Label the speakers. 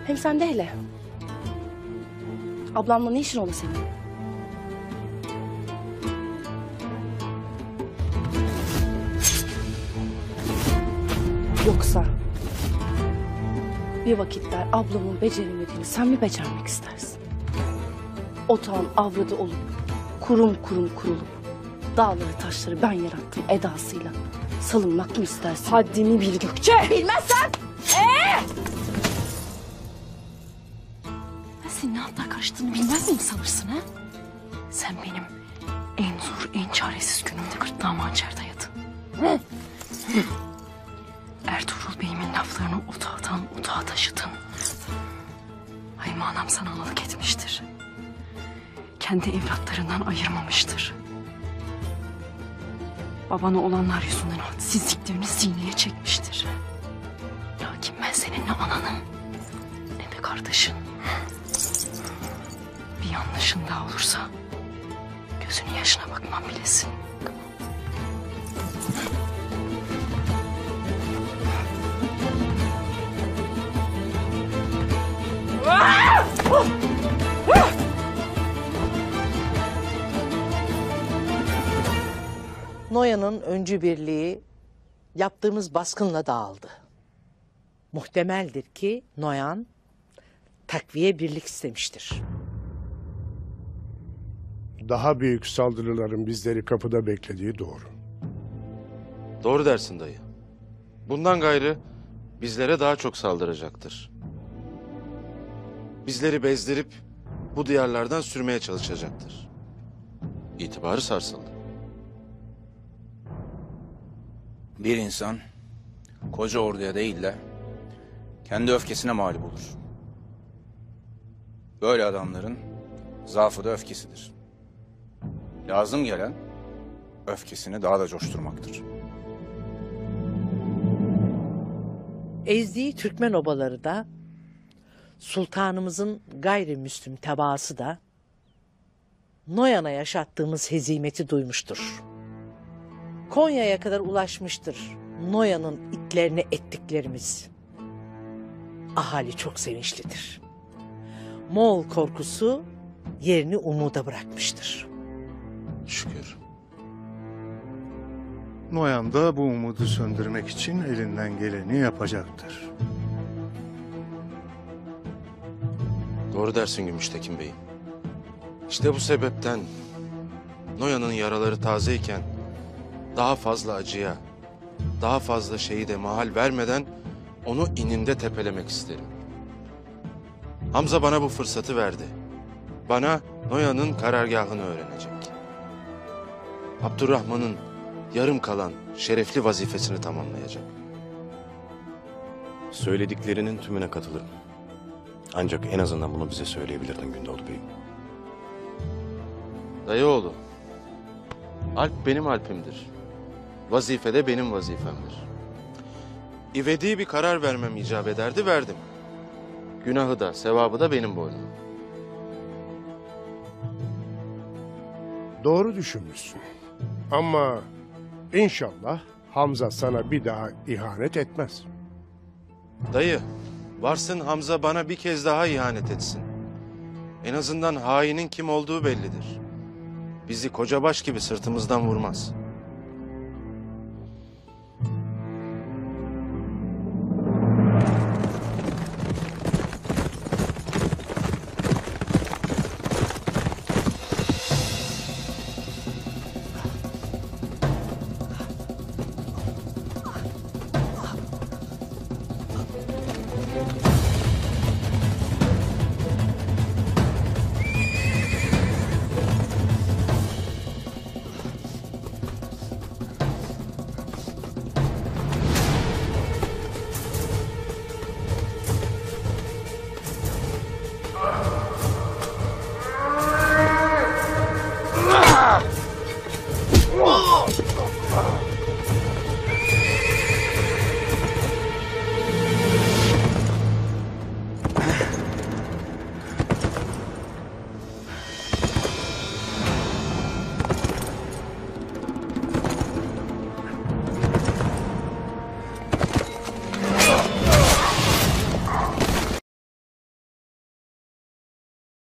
Speaker 1: Hem sen de hele. Ablamla ne işin ola senin? Yoksa bir vakitler ablamın beceremediğini sen mi becermek istersin? Otağın avradı olup kurum kurum kurulup dağları taşları ben yarattım edasıyla salınmak mı istersin?
Speaker 2: Haddini bil Gökçe.
Speaker 1: Bilmezsen!
Speaker 2: Ben senin ne hatlar karıştığını bilmez miyim sanırsın ha? Sen benim en zor, en çaresiz günümde gırtlağıma hançer dayadın. Ertuğrul Bey'imin laflarını otağdan otağa taşıdın. Hayma anam sana analık etmiştir. Kendi evlatlarından ayırmamıştır. Babana olanlar yüzünden hadsizliklerini sineye çekmiştir. Lakin ben senin ne ananım ne de kardeşin. Bir yanlışın daha olursa gözünün yaşına bakmam bilesin.
Speaker 3: Noyan'ın öncü birliği yaptığımız baskınla dağıldı. Muhtemeldir ki Noyan takviye birlik istemiştir.
Speaker 4: Daha büyük saldırıların bizleri kapıda beklediği doğru.
Speaker 5: Doğru dersin dayı. Bundan gayrı bizlere daha çok saldıracaktır. Bizleri bezdirip bu diyarlardan sürmeye çalışacaktır. İtibarı sarsıldı.
Speaker 6: Bir insan koca orduya değil de kendi öfkesine mağlup olur. Böyle adamların zaafı da öfkesidir. Lazım gelen öfkesini daha da coşturmaktır.
Speaker 3: Ezdiği Türkmen obaları da sultanımızın gayrimüslim tebaası da Noyan'a yaşattığımız hezimeti duymuştur. Konya'ya kadar ulaşmıştır Noyan'ın itlerine ettiklerimiz. Ahali çok sevinçlidir. Moğol korkusu yerini umuda bırakmıştır.
Speaker 5: Şükür.
Speaker 7: Noyan da bu umudu söndürmek için elinden geleni yapacaktır.
Speaker 5: Doğru dersin Gümüştekin Bey'im. İşte bu sebepten Noyan'ın yaraları tazeyken daha fazla acıya, daha fazla şeyi de mahal vermeden onu ininde tepelemek isterim. Hamza bana bu fırsatı verdi. Bana Noyan'ın karargahını öğrenecek. Abdurrahman'ın yarım kalan şerefli vazifesini tamamlayacak.
Speaker 8: Söylediklerinin tümüne katılırım. Ancak en azından bunu bize söyleyebilirdin Gündoğdu Bey'im.
Speaker 5: Dayıoğlu, Alp benim Alp'imdir. Vazife de benim vazifemdir. İvedi bir karar vermem icap ederdi, verdim. Günahı da, sevabı da benim boynuma.
Speaker 4: Doğru düşünmüşsün. Ama inşallah Hamza sana bir daha ihanet etmez.
Speaker 5: Dayı, varsın Hamza bana bir kez daha ihanet etsin. En azından hainin kim olduğu bellidir. Bizi kocabaş gibi sırtımızdan vurmaz.